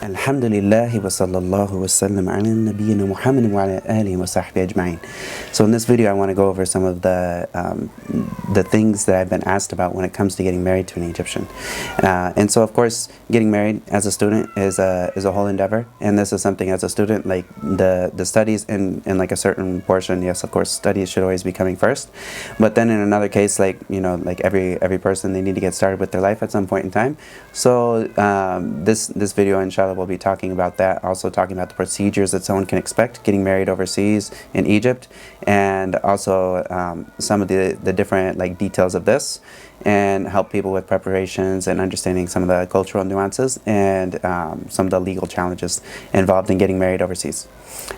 Alhamdulillah wa sallallahu wa sallam ala nabiyyina Muhammad wa ala alihi wa sahbihi ajma'in. So in this video I want to go over some of the things that I've been asked about when it comes to getting married to an Egyptian. And so of course getting married as a student is a whole endeavor, and this is something as a student, like the studies in like a certain portion, yes of course studies should always be coming first, but then in another case, like like every person, they need to get started with their life at some point in time. So this video inshallah will be talking about that, also talking about the procedures that someone can expect getting married overseas in Egypt, and also some of the different like details of this, and help people with preparations and understanding some of the cultural nuances and some of the legal challenges involved in getting married overseas,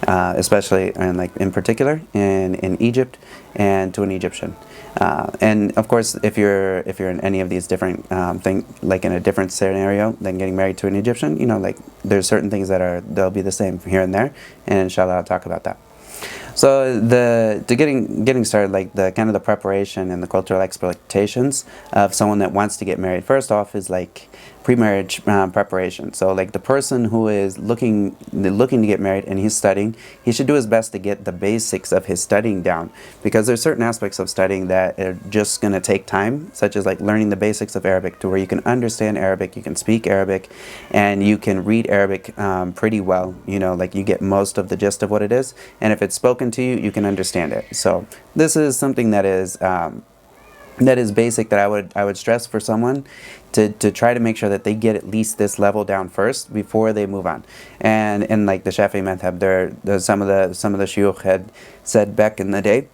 especially and like in particular in Egypt and to an Egyptian. And of course, if you're in any of these different thing, like in a different scenario than getting married to an Egyptian, like there's certain things that they'll be the same here and there, and inshallah I'll talk about that. So getting started, like the kind of the preparation and the cultural expectations of someone that wants to get married, first off is like pre-marriage preparation. So like the person who is looking to get married and he's studying, he should do his best to get the basics of his studying down, because there's certain aspects of studying that are just going to take time, such as like learning the basics of Arabic to where you can understand Arabic, you can speak Arabic, and you can read Arabic pretty well, like you get most of the gist of what it is, and if it's spoken to you, you can understand it. So this is something that is basic, that I would stress for someone to try to make sure that they get at least this level down first before they move on. And in like the Shafi'i madhab, there's some of the shuyukh had said back in the day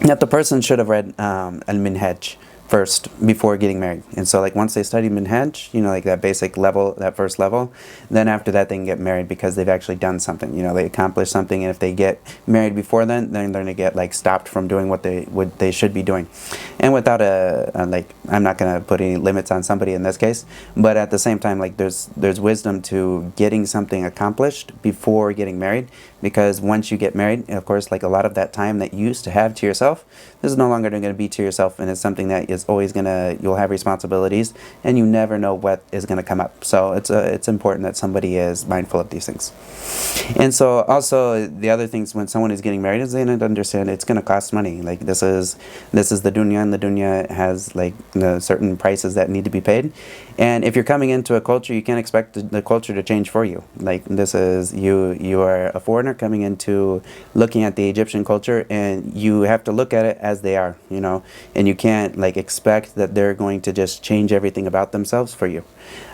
that the person should have read al-minhaj first before getting married. And so like once they study minhaj, like that basic level, that first level, then after that they can get married because they've actually done something, they accomplished something. And if they get married before then they're going to get like stopped from doing what they should be doing. And without like, I'm not going to put any limits on somebody in this case, but at the same time, like there's wisdom to getting something accomplished before getting married, because once you get married, of course, like a lot of that time that you used to have to yourself, this is no longer going to be to yourself, and it's something that is always you'll have responsibilities, and you never know what is going to come up. So it's important that somebody is mindful of these things. And so also the other things when someone is getting married is they need to understand it's going to cost money. Like this is the dunya, and the dunya has like certain prices that need to be paid. And if you're coming into a culture, you can't expect the culture to change for you. Like this is you are a foreigner coming into looking at the Egyptian culture, and you have to look at it as they are, and you can't like expect that they're going to just change everything about themselves for you.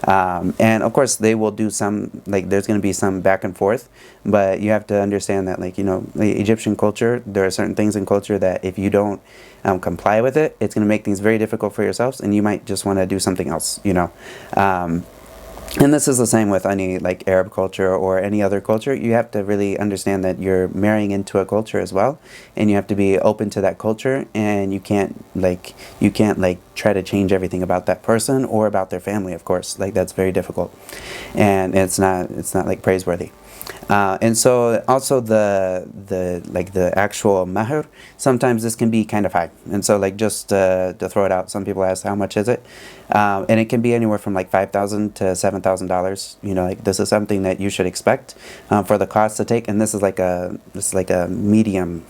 And of course they will do some, like there's going to be some back and forth, but you have to understand that like the Egyptian culture, there are certain things in culture that if you don't comply with it, it's going to make things very difficult for yourselves, and you might just want to do something else, and this is the same with any like Arab culture or any other culture. You have to really understand that you're marrying into a culture as well, and you have to be open to that culture, and you can't try to change everything about that person or about their family, of course. Like that's very difficult, and it's not like praiseworthy. And so also the actual mahr, sometimes this can be kind of high. And so like just to throw it out, some people ask how much is it, and it can be anywhere from like $5,000 to $7,000. Like this is something that you should expect for the cost to take, and this is like a medium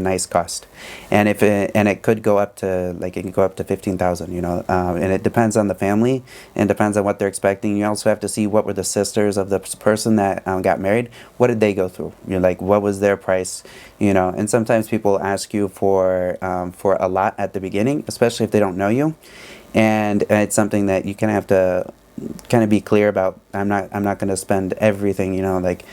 nice cost. And it could go up to $15,000. And it depends on the family and depends on what they're expecting. You also have to see what were the sisters of the person that got married, what did they go through, like what was their price, and sometimes people ask you for a lot at the beginning, especially if they don't know you, and it's something that you kind of have to kind of be clear about. I'm not going to spend everything, like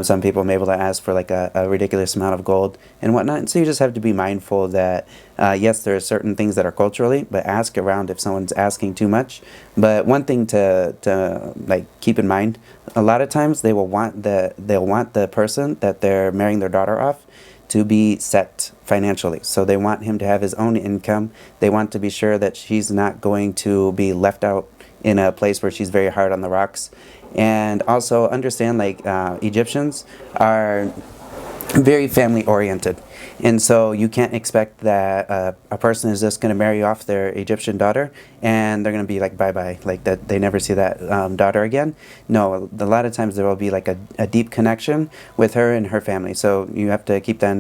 some people may be able to ask for like a ridiculous amount of gold and whatnot, and so you just have to be mindful that yes, there are certain things that are culturally, but ask around if someone's asking too much. But one thing to like keep in mind, a lot of times they'll want the person that they're marrying their daughter off to be set financially. So they want him to have his own income. They want to be sure that she's not going to be left out in a place where she's very hard on the rocks. And also understand like Egyptians are very family oriented. And so you can't expect that a person is just going to marry off their Egyptian daughter and they're going to be like bye-bye, like that they never see that daughter again. No, a lot of times there will be like a deep connection with her and her family. So you have to keep that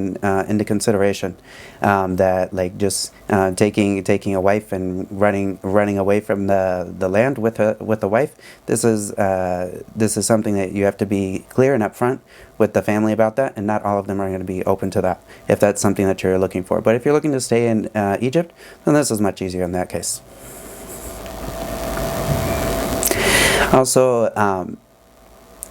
into consideration, that like just taking a wife and running away from the land with a wife. This is something that you have to be clear and upfront with the family about that, and not all of them are going to be open to that if that's something that you're looking for. But if you're looking to stay in Egypt, then this is much easier in that case. Also,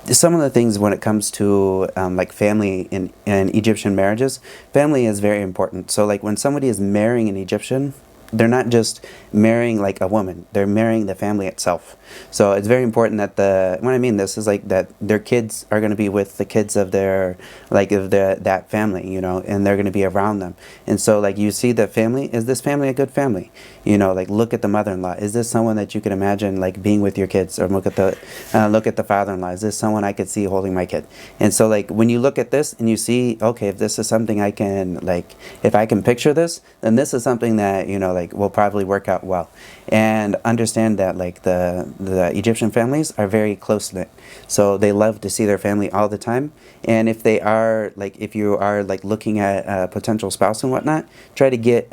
some of the things when it comes to like family in Egyptian marriages, family is very important. So like when somebody is marrying an Egyptian, they're not just marrying like a woman, they're marrying the family itself. So it's very important that when I mean this is like that their kids are going to be with the kids of their, like of that family, you know, and they're going to be around them. And so like you see the family, is this family a good family? You know, like look at the mother-in-law. Is this someone that you can imagine like being with your kids? Or look at the father-in-law. Is this someone I could see holding my kid? And so like when you look at this and you see, okay, if this is something I can like, if I can picture this, then this is something that, you know, like will probably work out well. And understand that like the Egyptian families are very close-knit. So they love to see their family all the time. And if they are like, if you are like looking at a potential spouse and whatnot, try to get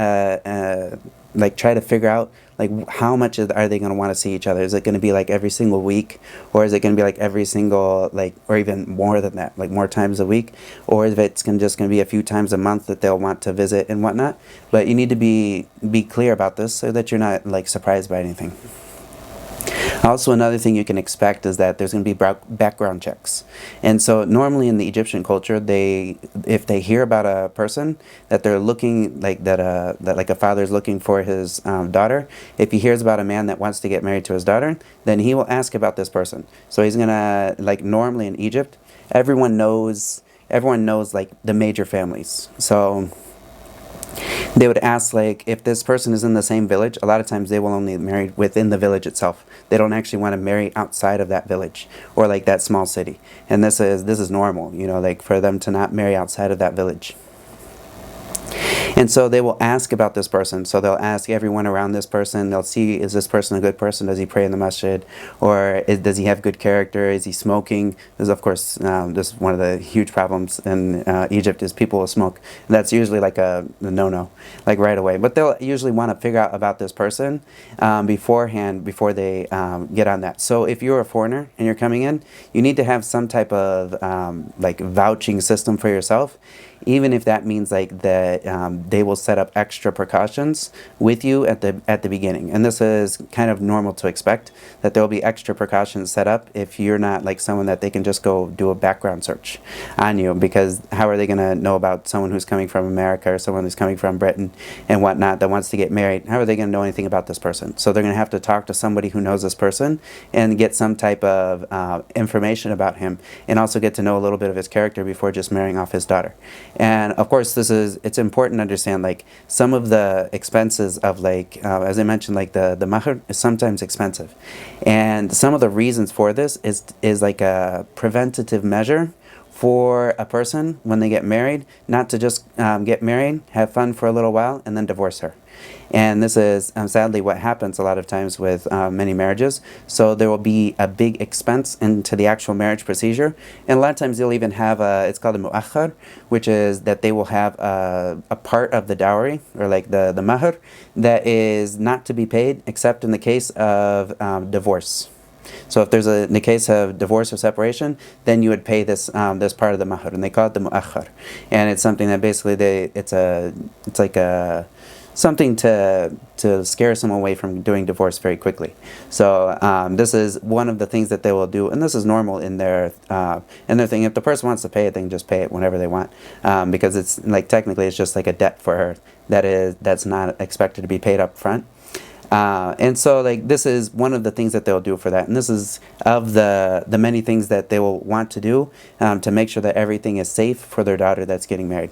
like try to figure out like how much are they going to want to see each other? Is it going to be like every single week, or is it going to be like every single like, or even more than that, like more times a week, or if it's just going to be a few times a month that they'll want to visit and whatnot. But you need to be clear about this so that you're not like surprised by anything. Also, another thing you can expect is that there's going to be background checks. And so normally in the Egyptian culture, if they hear about a person that they're looking like that like a father is looking for his daughter, if he hears about a man that wants to get married to his daughter, then he will ask about this person. So he's going to, like normally in Egypt, everyone knows like the major families. So they would ask like if this person is in the same village. A lot of times they will only marry within the village itself. They don't actually want to marry outside of that village or like that small city. And this is normal, you know, like for them to not marry outside of that village. And so they will ask about this person. So they'll ask everyone around this person. They'll see, is this person a good person? Does he pray in the masjid? Or does he have good character? Is he smoking? Because of course, this is one of the huge problems in Egypt is people will smoke. And that's usually like a no-no, like right away. But they'll usually want to figure out about this person beforehand, before they get on that. So if you're a foreigner and you're coming in, you need to have some type of like vouching system for yourself. Even if that means like that they will set up extra precautions with you at the beginning. And this is kind of normal to expect, that there will be extra precautions set up if you're not like someone that they can just go do a background search on you. Because how are they going to know about someone who's coming from America or someone who's coming from Britain and whatnot that wants to get married? How are they going to know anything about this person? So they're going to have to talk to somebody who knows this person and get some type of information about him, and also get to know a little bit of his character before just marrying off his daughter. And of course, it's important to understand like some of the expenses of like, as I mentioned, like the mahr is sometimes expensive. And some of the reasons for this is like a preventative measure for a person when they get married, not to just get married, have fun for a little while, and then divorce her. And this is sadly what happens a lot of times with many marriages. So there will be a big expense into the actual marriage procedure. And a lot of times they'll even have it's called a mu'akhar, which is that they will have a part of the dowry, or like the mahr, that is not to be paid except in the case of divorce. So if there's in the case of divorce or separation, then you would pay this this part of the mahr, and they call it the mu'akhar. And it's something that basically it's like something to scare someone away from doing divorce very quickly. So this is one of the things that they will do, and this is normal in their thing. If the person wants to pay it, they can just pay it whenever they want, because it's like technically it's just like a debt for her that's not expected to be paid up front. And so like this is one of the things that they'll do for that, and this is of the many things that they will want to do to make sure that everything is safe for their daughter that's getting married.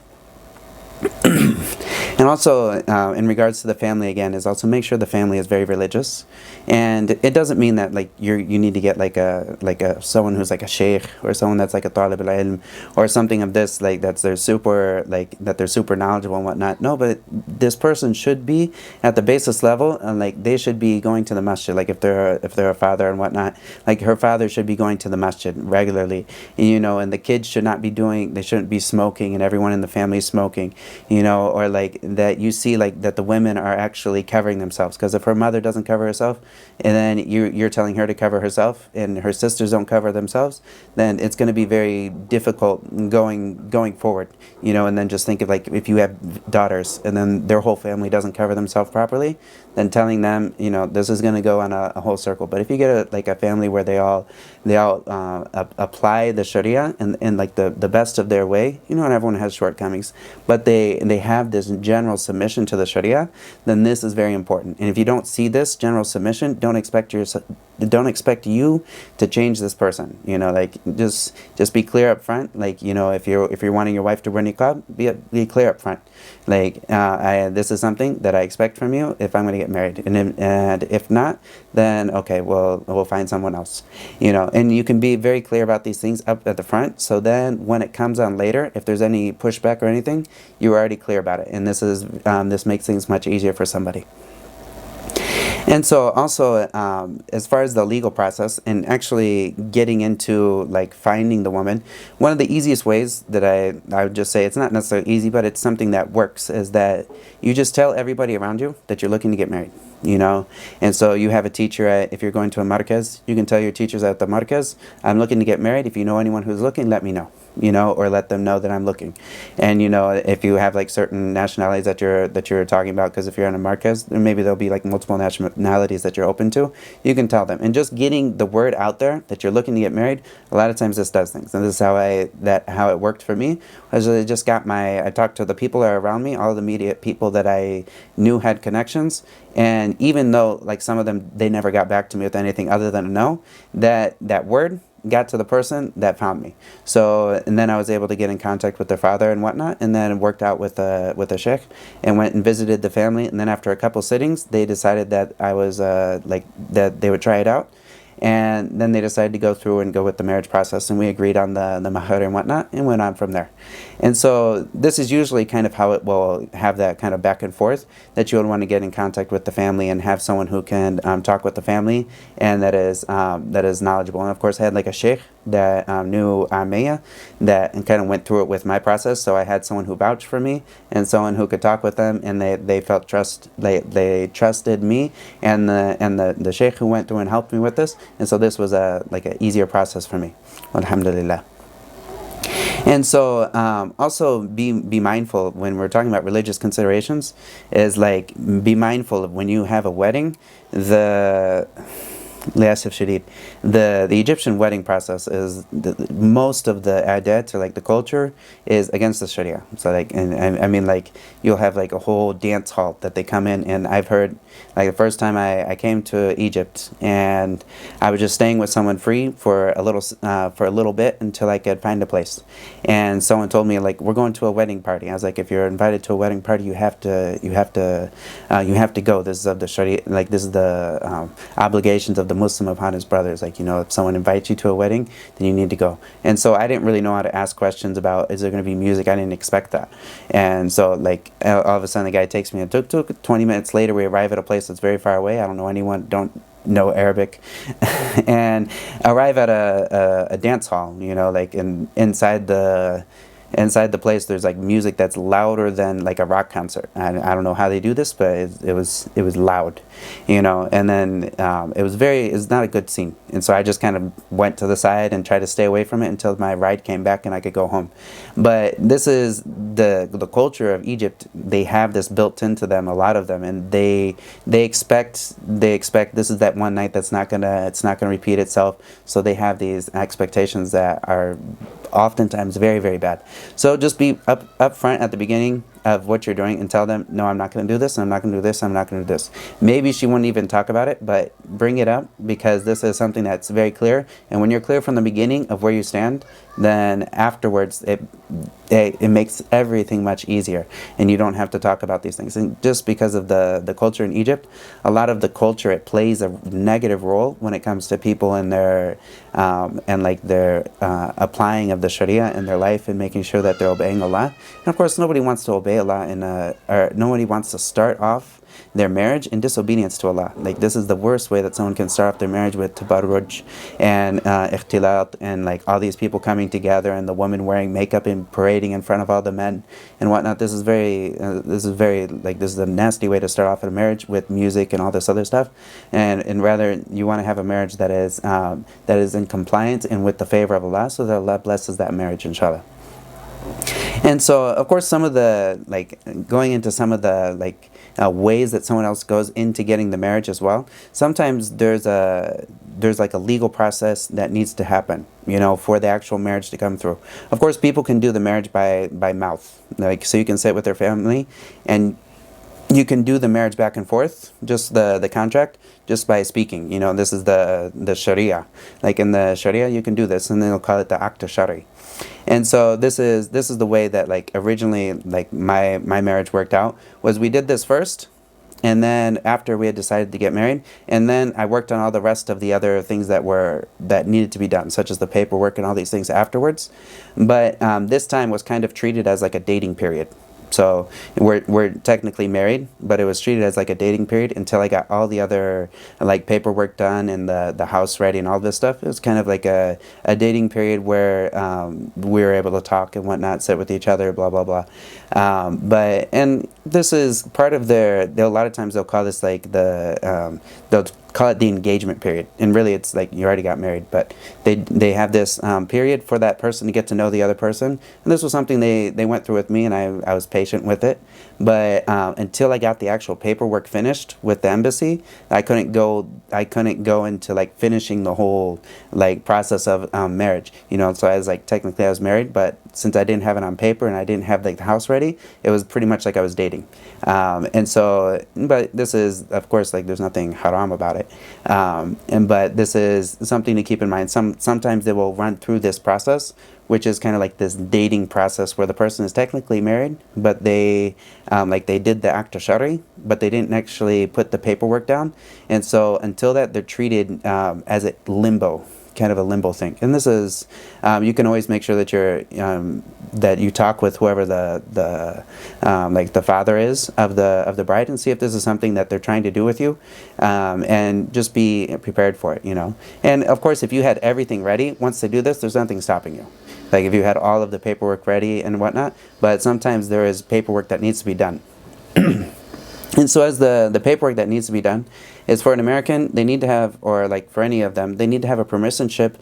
And also, in regards to the family, again, is also make sure the family is very religious, and it doesn't mean that like you need to get like a someone who's like a sheikh or someone that's like a talib al ilm or something of this like that they're super knowledgeable and whatnot. No, but this person should be at the basis level, and like they should be going to the masjid. Like if they're a father and whatnot, like her father should be going to the masjid regularly, and the kids should not be they shouldn't be smoking, and everyone in the family is smoking, or like that you see like that the women are actually covering themselves, because if her mother doesn't cover herself and then you're telling her to cover herself and her sisters don't cover themselves, then it's going to be very difficult going forward, and then just think of like if you have daughters and then their whole family doesn't cover themselves properly, then telling them, this is going to go on a whole circle. But if you get a family where they all apply the Sharia and like the best of their way, and everyone has shortcomings, but they have this general submission to the Sharia, then this is very important. And if you don't see this general submission, don't expect you to change this person. Like just be clear up front. Like if you're wanting your wife to wear niqab, be clear up front. Like this is something that I expect from you if I'm going to get married, and if not, then okay, we'll find someone else. And you can be very clear about these things up at the front, so then when it comes on later, if there's any pushback or anything, you're already clear about it, and this makes things much easier for somebody. And so also, as far as the legal process and actually getting into like finding the woman, one of the easiest ways that I would just say, it's not necessarily easy, but it's something that works, is that you just tell everybody around you that you're looking to get married. And so you have a teacher if you're going to a markaz, you can tell your teachers at the markaz, I'm looking to get married. If you know anyone who's looking, let me know. Or let them know that I'm looking. And if you have like certain nationalities that you're talking about, because if you're in a markaz, maybe there'll be like multiple nationalities that you're open to, you can tell them. And just getting the word out there that you're looking to get married, a lot of times this does things. And this is how it worked for me. I talked to the people that are around me, all the immediate people that I knew had connections, and even though like some of them, they never got back to me with anything other than a no, that word got to the person that found me. So, and then I was able to get in contact with their father and whatnot, and then worked out with a sheikh and went and visited the family. And then after a couple sittings, they decided that I was that they would try it out. And then they decided to go through and go with the marriage process, and we agreed on the Mahr and whatnot, and went on from there. And so this is usually kind of how it will have that kind of back and forth, that you would want to get in contact with the family and have someone who can talk with the family and that is knowledgeable. And of course I had like a sheikh that knew Amaya that kind of went through it with my process, so I had someone who vouched for me and someone who could talk with them, and they felt they trusted me and the sheikh who went through and helped me with this. And so this was an easier process for me, alhamdulillah. And so also be mindful when we're talking about religious considerations, is like be mindful of when you have a wedding, the Egyptian wedding process is most of the adat, or like the culture, is against the Sharia. So like, and I mean like you'll have like a whole dance hall that they come in, and I've heard like the first time I came to Egypt, and I was just staying with someone free for a little bit until I could find a place, and someone told me like, we're going to a wedding party. I was like, if you're invited to a wedding party, you have to go. This is of the Sharia, like this is the obligations of the Muslim upon his brothers. Like, if someone invites you to a wedding, then you need to go. And so I didn't really know how to ask questions about, is there going to be music? I didn't expect that. And so like all of a sudden the guy takes me and took 20 minutes later, we arrive at a place that's very far away. I don't know anyone, don't know Arabic, and arrive at a dance hall, like inside the place there's like music that's louder than like a rock concert. I don't know how they do this, but it was loud, and then it's not a good scene. And so I just kind of went to the side and tried to stay away from it until my ride came back and I could go home. But this is the culture of Egypt. They have this built into them, a lot of them, and they expect this is that one night it's not gonna repeat itself. So they have these expectations that are oftentimes very, very bad. So just be up front at the beginning. of what you're doing and tell them, no, I'm not going to do this, and I'm not going to do this, I'm not going to do this. Maybe she wouldn't even talk about it, but bring it up, because this is something that's very clear. And when you're clear from the beginning of where you stand, then afterwards it makes everything much easier, and you don't have to talk about these things. And just because of the culture in Egypt, a lot of the culture, it plays a negative role when it comes to people and their applying of the Sharia in their life and making sure that they're obeying Allah. And of course, nobody wants to obey Allah or nobody wants to start off their marriage in disobedience to Allah. Like, this is the worst way that someone can start off their marriage, with tabarruj and ikhtilat, and like all these people coming together, and the woman wearing makeup and parading in front of all the men and whatnot. This is this is a nasty way to start off a marriage, with music and all this other stuff. And rather, you want to have a marriage that is in compliance and with the favor of Allah, so that Allah blesses that marriage, inshallah. And so, of course, some of the, going into some of the, ways that someone else goes into getting the marriage as well. Sometimes there's like a legal process that needs to happen, for the actual marriage to come through. Of course, people can do the marriage by mouth. So you can sit with their family, and you can do the marriage back and forth, just the contract, just by speaking. This is the Sharia. Like in the Sharia, you can do this, and they'll call it the Aqd Shari. And so this is the way that originally my marriage worked out. Was we did this first, and then after we had decided to get married, and then I worked on all the rest of the other things that needed to be done, such as the paperwork and all these things afterwards. But this time was kind of treated as like a dating period. So we're technically married, but it was treated as like a dating period until I got all the other paperwork done and the house ready and all this stuff. It was kind of like a dating period where we were able to talk and whatnot, sit with each other, blah, blah, blah. And this is part of a lot of times they'll call this they'll call it the engagement period, and really it's like you already got married, but they have this period for that person to get to know the other person. And this was something they went through with me, and I was patient with it. But until I got the actual paperwork finished with the embassy, I couldn't go into finishing the whole process of marriage. So I was technically I was married, but since I didn't have it on paper and I didn't have the house ready, it was pretty much like I was dating. And so, but this is, of course, there's nothing haram about it. But this is something to keep in mind. Sometimes they will run through this process, which is kind of like this dating process where the person is technically married, but they did the Aqd Shari, but they didn't actually put the paperwork down. And so until that, they're treated as a limbo, kind of a limbo thing. And this is, you can always make sure that that you talk with whoever the father is of the bride, and see if this is something that they're trying to do with you, and just be prepared for it, And of course, if you had everything ready, once they do this, there's nothing stopping you. If you had all of the paperwork ready and whatnot, but sometimes there is paperwork that needs to be done. And so as the paperwork that needs to be done is for an American, they need to have, or for any of them, they need to have a permission slip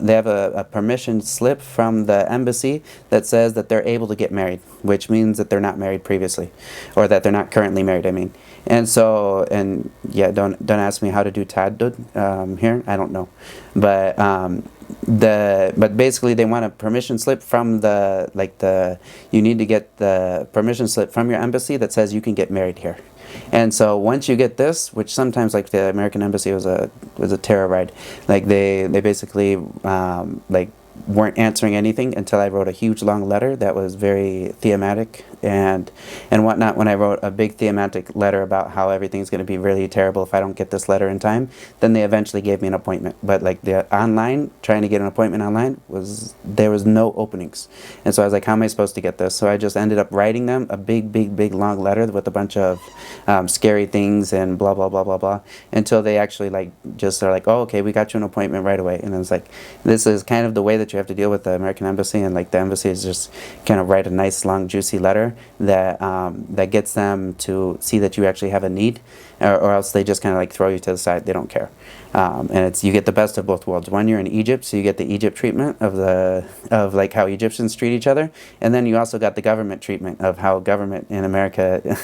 they have a permission slip from the embassy that says that they're able to get married, which means that they're not married previously, or that they're not currently married, I mean. And so, and yeah, don't ask me how to do ta'addud here, I don't know. But but basically they want a permission slip from you need to get the permission slip from your embassy that says you can get married here. And so once you get this, which sometimes the American embassy was a terror ride, they basically weren't answering anything until I wrote a huge long letter that was very thematic and whatnot. When I wrote a big thematic letter about how everything's going to be really terrible if I don't get this letter in time, then they eventually gave me an appointment. But trying to get an appointment online, there was no openings. And so I was like, how am I supposed to get this? So I just ended up writing them a big long letter with a bunch of scary things and blah blah blah blah blah, until they actually just are oh, okay, we got you an appointment right away. And I was this is kind of the way that you have to deal with the American embassy, and the embassy is just kind of write a nice long juicy letter that gets them to see that you actually have a need, or else they just kind of like throw you to the side. They don't care. And it's, you get the best of both worlds. One, you're in Egypt, so you get the Egypt treatment of like how Egyptians treat each other, and then you also got the government treatment of how government in America,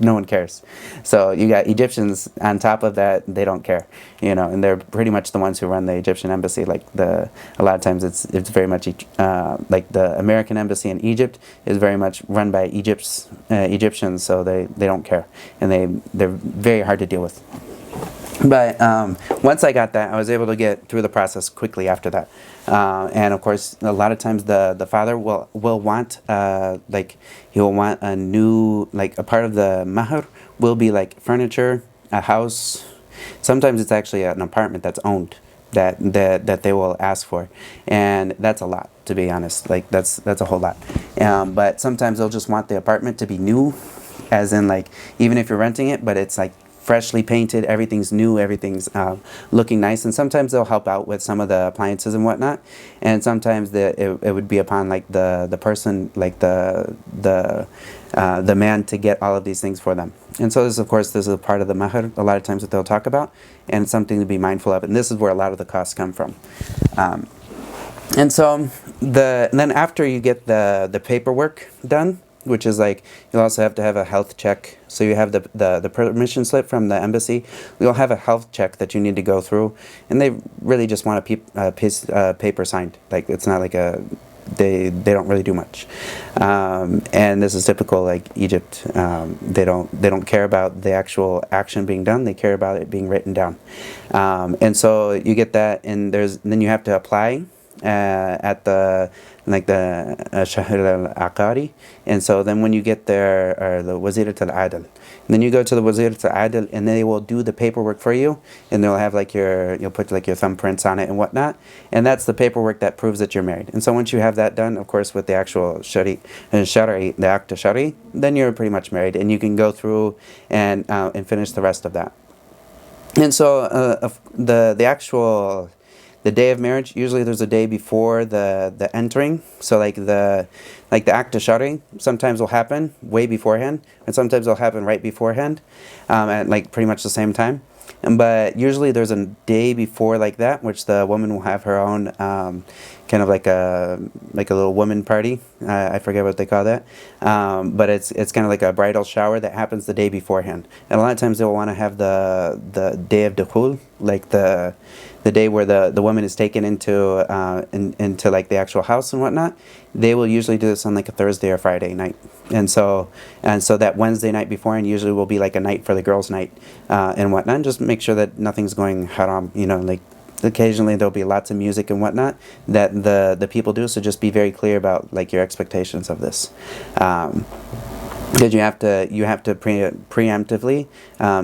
no one cares. So you got Egyptians on top of that, they don't care, you know, and they're pretty much the ones who run the Egyptian embassy. Like a lot of times it's very much like the American embassy in Egypt is very much run by Egyptians, so they don't care, and they're very hard to deal with. But once I got that, I was able to get through the process quickly after that. And of course, a lot of times the father will want like he will want a new, like a part of the mahr will be like furniture, a house. Sometimes it's actually an apartment that's owned that they will ask for, and that's a lot, to be honest. Like that's a whole lot. But sometimes they'll just want the apartment to be new, as in like even if you're renting it, but it's like freshly painted, everything's new, everything's looking nice. And sometimes they'll help out with some of the appliances and whatnot, and sometimes it would be upon like the person, like the man, to get all of these things for them. And so this is a part of the mahr a lot of times that they'll talk about, and it's something to be mindful of, and this is where a lot of the costs come from. And so then after you get the paperwork done, which is like, you'll also have to have a health check. So you have the permission slip from the embassy. You'll have a health check that you need to go through, and they really just want a piece of paper signed. Like it's not like they don't really do much. And this is typical like Egypt. They don't care about the actual action being done. They care about it being written down. And so you get that, and then you have to apply at the Shahr al-Aqari. And so then when you get there, or the Wazirat al-Adl, then you go to the Wazirat al-Adl, and they will do the paperwork for you, and they'll have like you'll put like your thumbprints on it and whatnot, and that's the paperwork that proves that you're married. And so once you have that done, of course, with the actual shari, the act of shari, then you're pretty much married, and you can go through and finish the rest of that. And so the actual day of marriage, usually there's a day before the entering. So like the act of shari sometimes will happen way beforehand, and sometimes it'll happen right beforehand, at like pretty much the same time. But usually there's a day before like that, which the woman will have her own kind of like a little woman party. I forget what they call that, but it's kind of like a bridal shower that happens the day beforehand. And a lot of times they will want to have the day of dukhul, like the day where the woman is taken into like the actual house and whatnot. They will usually do this on like a Thursday or Friday night, and so that Wednesday night beforehand usually will be like a night for the girls' night and whatnot. And just make sure that nothing's going haram. You know, like occasionally there'll be lots of music and whatnot that the people do. So just be very clear about like your expectations of this. Because you have to preemptively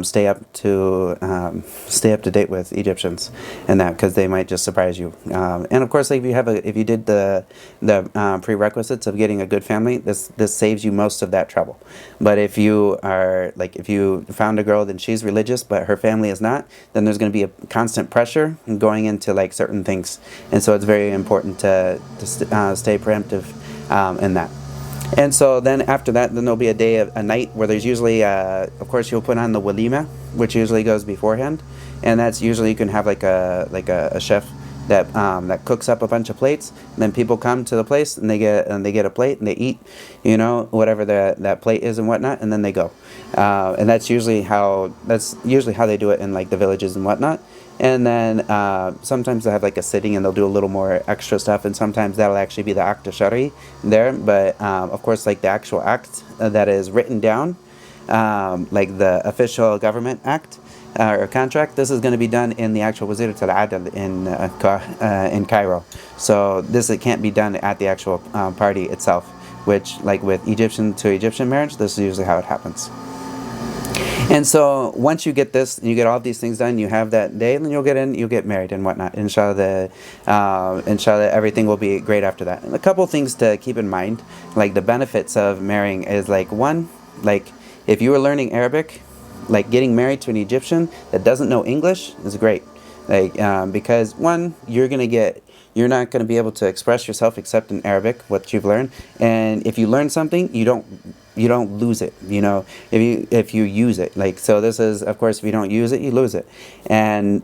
stay up to date with Egyptians and that, because they might just surprise you. And of course, like if you did the prerequisites of getting a good family, this saves you most of that trouble. But if you found a girl, then she's religious but her family is not, then there's going to be a constant pressure going into like certain things, and so it's very important to stay preemptive in that. And so then after that, then there'll be a night where there's usually, of course, you'll put on the walima, which usually goes beforehand, and that's usually you can have like a chef that cooks up a bunch of plates, and then people come to the place and they get a plate and they eat, you know, whatever that plate is and whatnot, and then they go, and that's usually how they do it in like the villages and whatnot. And then sometimes they'll have like a sitting and they'll do a little more extra stuff, and sometimes that'll actually be the act of shari there. But of course, like the actual act that is written down, like the official government act or contract, this is going to be done in the actual Wazirat al-Adl in Cairo. So it can't be done at the actual party itself, which like with Egyptian to Egyptian marriage, this is usually how it happens. And so once you get this, and you get all of these things done, you have that day, and then you'll get married and whatnot. Inshallah, everything will be great after that. And a couple things to keep in mind, like the benefits of marrying is like, one, like if you were learning Arabic, like getting married to an Egyptian that doesn't know English is great. Like because one, you're not going to be able to express yourself except in Arabic, what you've learned. And if you learn something, you don't you don't lose it, you know, if you use it. Like, so this is, of course, if you don't use it, you lose it. And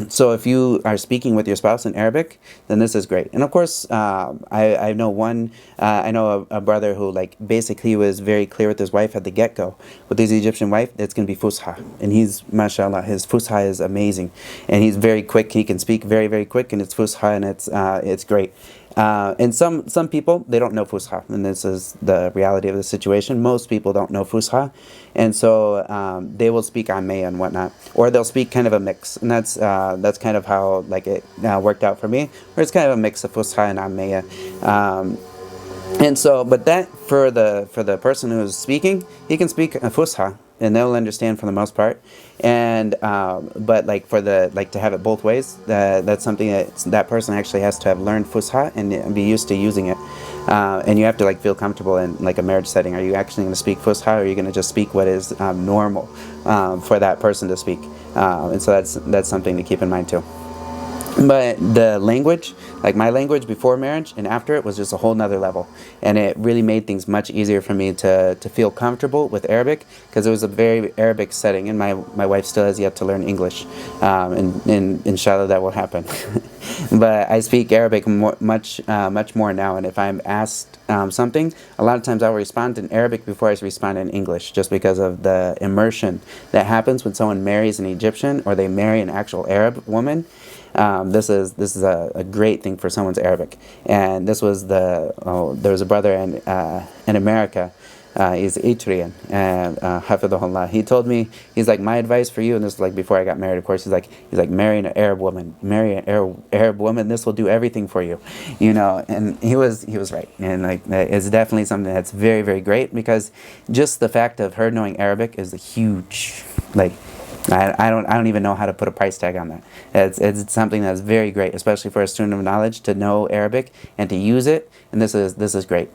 so if you are speaking with your spouse in Arabic, then this is great. And of course, I know I know a brother who, like, basically was very clear with his wife at the get-go. With his Egyptian wife, it's going to be Fusha. And he's, mashallah, his Fusha is amazing. And he's very quick. He can speak very, very quick, and it's Fusha, and it's great. And some people, they don't know Fusha, and this is the reality of the situation. Most people don't know Fusha, and so they will speak Ammaya and whatnot, or they'll speak kind of a mix, and that's kind of how, like, it worked out for me, where it's kind of a mix of Fusha and Ammaya. And so, but that, for the person who is speaking, he can speak Fusha, and they'll understand for the most part. And but, like, for the, like, to have it both ways, that's something that person actually has to have learned Fusha and be used to using it. And you have to, like, feel comfortable in, like, a marriage setting. Are you actually going to speak Fusha, or are you going to just speak what is normal for that person to speak? And so that's something to keep in mind too. But the language, like my language before marriage and after it, was just a whole nother level. And it really made things much easier for me to feel comfortable with Arabic, because it was a very Arabic setting, and my wife still has yet to learn English. And inshallah that will happen. But I speak Arabic much more now, and if I'm asked something, a lot of times I'll respond in Arabic before I respond in English, just because of the immersion that happens when someone marries an Egyptian or they marry an actual Arab woman. This is a great thing for someone's Arabic. And this was there was a brother in America. He's Eritrean, and hafidhahullah. He told me, he's like, my advice for you, and this is like before I got married, of course. He's like marry an Arab woman, Arab woman. This will do everything for you, you know. And he was right, and like it's definitely something that's very, very great, because just the fact of her knowing Arabic is a huge, like, I don't even know how to put a price tag on that. It's something that's very great, especially for a student of knowledge, to know Arabic and to use it. And this is great.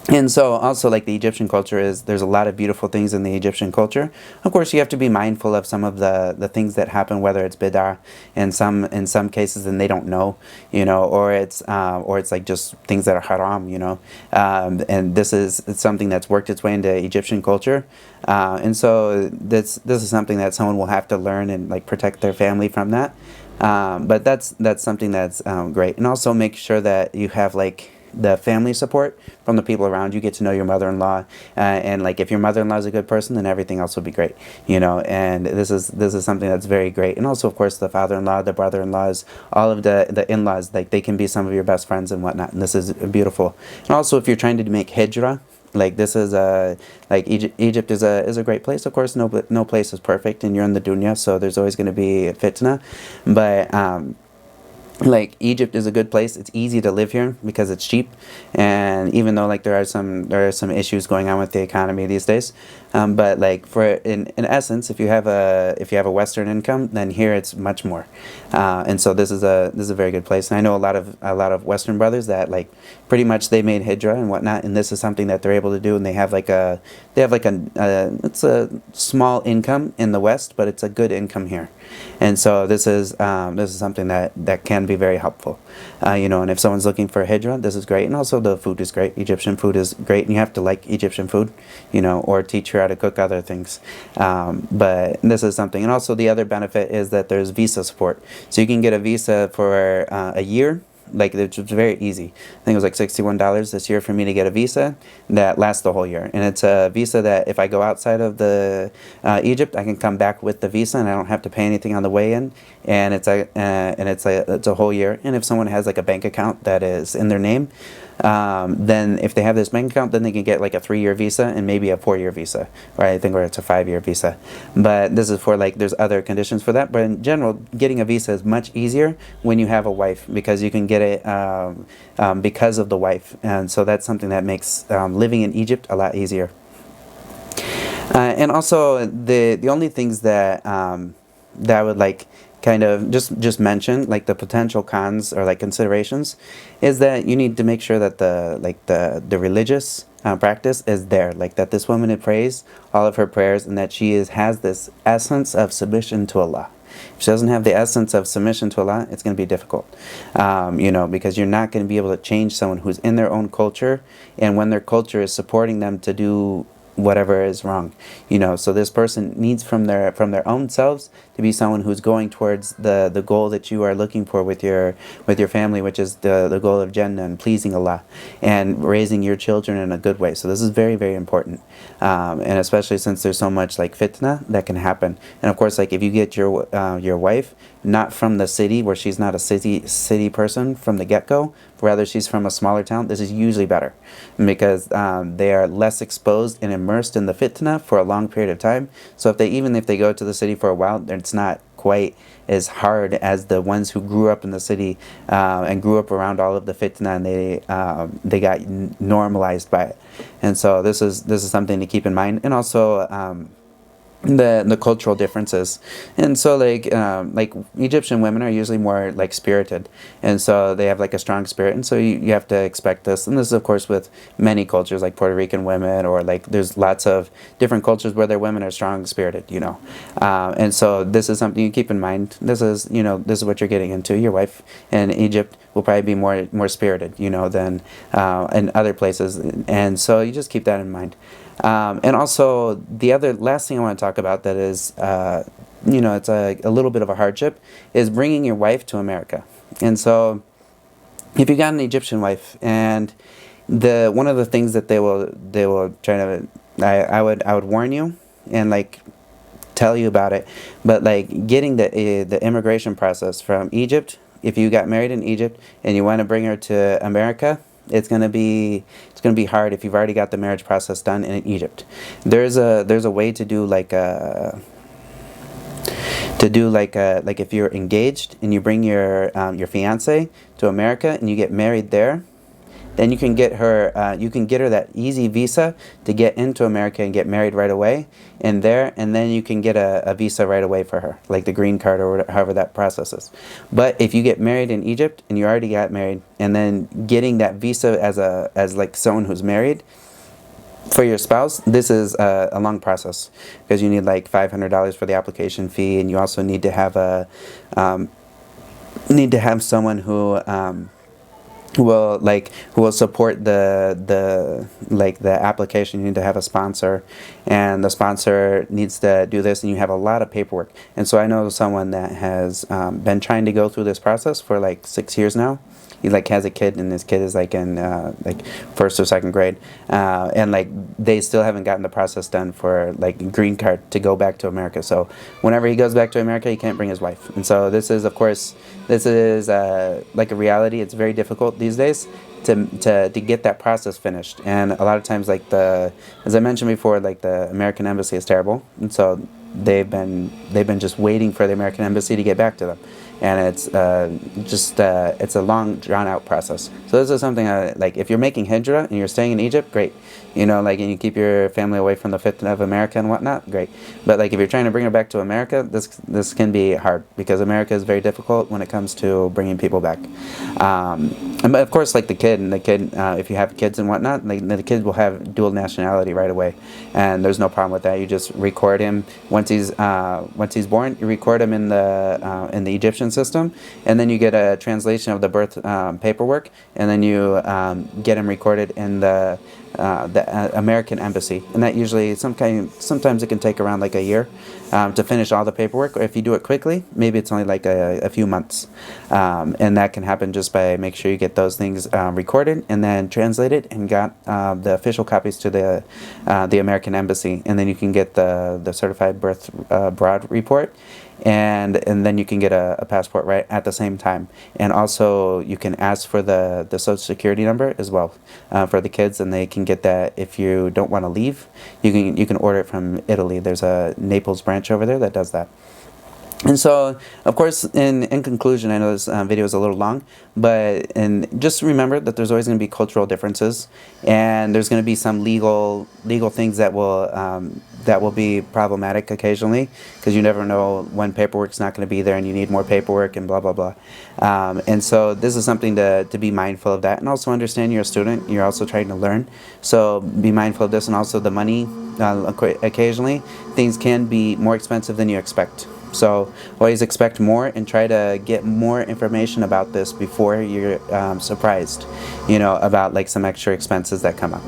And so also, like, the Egyptian culture there's a lot of beautiful things in the Egyptian culture. Of course, you have to be mindful of some of the things that happen, whether it's bid'ah in some cases, and they don't know, you know, or it's like just things that are haram, you know. And it's something that's worked its way into Egyptian culture. And so this is something that someone will have to learn and, like, protect their family from that. But that's something that's great. And also make sure that you have, like, the family support from the people around you. Get to know your mother-in-law, and, like, if your mother-in-law is a good person, then everything else will be great, you know. And this is something that's very great. And also, of course, the father-in-law, the brother-in-laws, all of the in-laws, like, they can be some of your best friends and whatnot, and this is beautiful. And also, if you're trying to make hijrah, like, this is like Egypt is a great place. Of course, no place is perfect, and you're in the dunya, so there's always going to be fitna, but like, Egypt is a good place. It's easy to live here because it's cheap, and even though, like, there are some issues going on with the economy these days, but, like, in essence, if you have a Western income, then here it's much more, and so this is a very good place. And I know a lot of Western brothers that, like, pretty much they made hijrah and whatnot, and this is something that they're able to do, and they have it's a small income in the West, but it's a good income here. And so this is something that can be very helpful, you know. And if someone's looking for a hijrah, this is great. And also, the food is great. Egyptian food is great, and you have to like Egyptian food, you know, or teach her how to cook other things. But this is something. And also, the other benefit is that there's visa support, so you can get a visa for a year. Like, it's very easy. I think it was like $61 this year for me to get a visa that lasts the whole year. And it's a visa that if I go outside of the Egypt, I can come back with the visa, and I don't have to pay anything on the way in. And it's a whole year. And if someone has, like, a bank account that is in their name, then if they have this bank account, then they can get, like, a 3-year visa and maybe a 4-year visa, or I think it's a 5-year visa. But this is for, like, there's other conditions for that. But in general, getting a visa is much easier when you have a wife, because you can get it because of the wife. And so that's something that makes living in Egypt a lot easier. And also, the only things that I would, like, kind of just mention, like, the potential cons or, like, considerations, is that you need to make sure that the religious practice is there, like, that this woman prays all of her prayers, and that she has this essence of submission to Allah. If she doesn't have the essence of submission to Allah, it's going to be difficult, because you're not going to be able to change someone who's in their own culture, and when their culture is supporting them to do whatever is wrong, so this person needs from their own selves to be someone who's going towards the goal that you are looking for with your family, which is the goal of Jannah and pleasing Allah and raising your children in a good way. So this is very, very important, and especially since there's so much like fitna that can happen. And of course, like if you get your wife not from the city, where she's not a city person from the get-go, rather she's from a smaller town, this is usually better, because they are less exposed and immersed in the fitna for a long period of time. So even if they go to the city for a while, it's not quite as hard as the ones who grew up in the city and grew up around all of the fitna, and they got normalized by it. And so this is something to keep in mind. And also the cultural differences. And so like Egyptian women are usually more like spirited, and so they have like a strong spirit, and so you have to expect this. And this is of course with many cultures, like Puerto Rican women, or like there's lots of different cultures where their women are strong spirited, and so this is something you keep in mind. This is what you're getting into. Your wife in Egypt will probably be more spirited than in other places, and so you just keep that in mind. And also, the last thing I want to talk about that is, it's a little bit of a hardship, is bringing your wife to America. And so, if you got an Egyptian wife, and one of the things that they will try to, I would warn you and like tell you about it, but like getting the immigration process from Egypt, if you got married in Egypt and you want to bring her to America, it's gonna be hard if you've already got the marriage process done in Egypt. There's a way to do like if you're engaged and you bring your fiance to America and you get married there, then you can get her that easy visa to get into America and get married right away and then you can get a visa right away for her, like the green card or however that process is. But if you get married in Egypt and you already got married, and then getting that visa as like someone who's married for your spouse, this is a long process, because you need like $500 for the application fee, and you also need to have someone who will support the application. You need to have a sponsor, and the sponsor needs to do this, and you have a lot of paperwork. And so I know someone that has been trying to go through this process for like 6 years now. He like has a kid, and his kid is like in like first or second grade, and like they still haven't gotten the process done for like green card to go back to America. So whenever he goes back to America, he can't bring his wife. And so this is like a reality. It's very difficult these days to get that process finished. And a lot of times, like as I mentioned before, like the American embassy is terrible, and so they've been just waiting for the American embassy to get back to them. And it's it's a long, drawn-out process. So this is something like if you're making hijrah and you're staying in Egypt, great. And you keep your family away from the fitna of America and whatnot, great. But like if you're trying to bring her back to America, this can be hard, because America is very difficult when it comes to bringing people back. And of course, like the kid, if you have kids and whatnot, like the kid will have dual nationality right away, and there's no problem with that. You just record him once he's born. You record him in the Egyptian system, and then you get a translation of the birth paperwork, and then you get him recorded in the American embassy. And that usually sometimes it can take around like a year to finish all the paperwork, or if you do it quickly, maybe it's only like a few months, and that can happen just by make sure you get those things recorded and then translated and got the official copies to the American embassy, and then you can get the certified birth abroad report, and then you can get a passport right at the same time. And also you can ask for the social security number as well for the kids, and they can get that. If you don't want to leave, you can order it from Italy. There's a Naples branch over there that does that. And so, of course, in conclusion, I know this video is a little long, and just remember that there's always going to be cultural differences, and there's going to be some legal things that will be problematic occasionally, because you never know when paperwork's not going to be there and you need more paperwork and blah blah blah. And so this is something to be mindful of that, and also understand you're a student, you're also trying to learn, so be mindful of this. And also the money, occasionally things can be more expensive than you expect. So always expect more and try to get more information about this before you're surprised, about like some extra expenses that come up.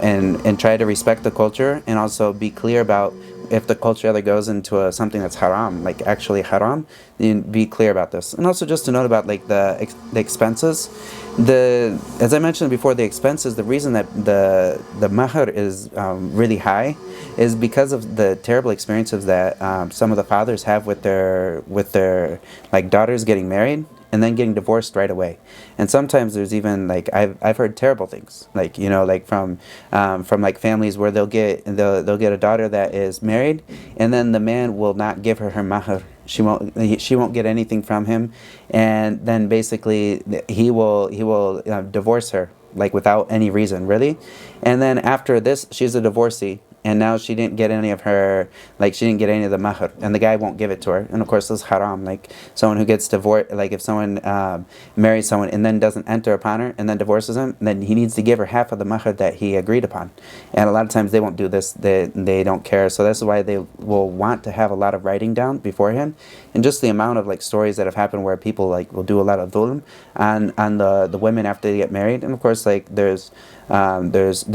And try to respect the culture and also be clear about if the culture ever goes into something that's haram, like actually haram, you be clear about this. And also just to note about like the expenses, as I mentioned before, the expenses, the reason that the mahr is really high is because of the terrible experiences that some of the fathers have with their like daughters getting married and then getting divorced right away. And sometimes there's even like I've heard terrible things, like like from like families where they'll get a daughter that is married, and then the man will not give her mahr. She won't get anything from him, and then basically he will divorce her like without any reason really, and then after this she's a divorcee. And now she didn't get any of her, like she didn't get any of the mahr, and the guy won't give it to her. And of course, this is haram. Like someone who gets divorced, like if someone marries someone and then doesn't enter upon her and then divorces him, then he needs to give her half of the mahr that he agreed upon. And a lot of times they won't do this. They don't care. So that's why they will want to have a lot of writing down beforehand, and just the amount of like stories that have happened where people like will do a lot of dhulm on the women after they get married. And of course, like there's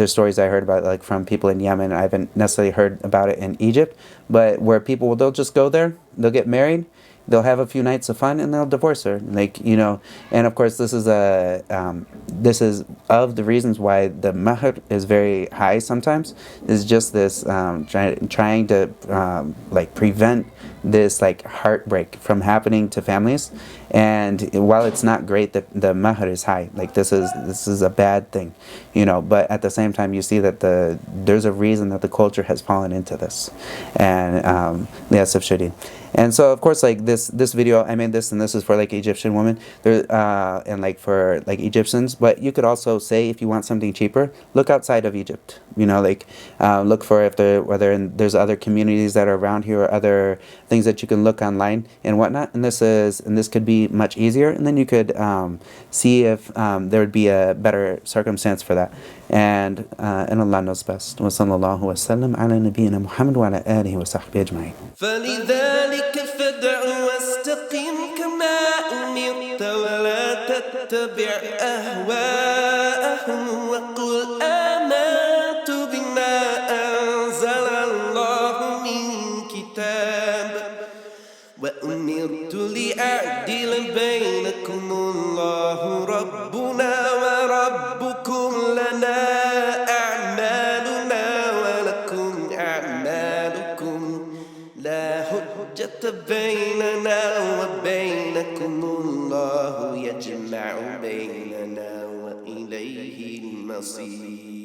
stories I heard about like from people in Yemen. I haven't necessarily heard about it in Egypt, but where people they'll just go there, they'll get married, they'll have a few nights of fun, and they'll divorce her. Like and of course this is of the reasons why the mahr is very high. Sometimes is just this trying to like prevent this like heartbreak from happening to families. And while it's not great that the mahr is high, like this is a bad thing, but at the same time you see that there's a reason that the culture has fallen into this, and yes, of shadid. And so of course like this video I made this, and this is for like Egyptian women there, and like for like Egyptians. But you could also say if you want something cheaper, look outside of Egypt, like look for if there's other communities that are around here, or other things that you can look online and whatnot. And this could be much easier, and then you could see if there would be a better circumstance for that. And Allah knows best. Wa sallallahu wa sallam ala nabiyyina Muhammad wa ala alihi wa sahbihi ajma'in. فلذلك فادع واستقم كما أمرت ولا تتبع أهواءهم وقل آمنت بما أنزل الله من كتاب وأمرت لأعدل بينكم الله ربنا وربكم لنا أعمالنا ولكم أعمالكم لا حجة بيننا وبينكم الله يجمع بيننا وإليه المصير.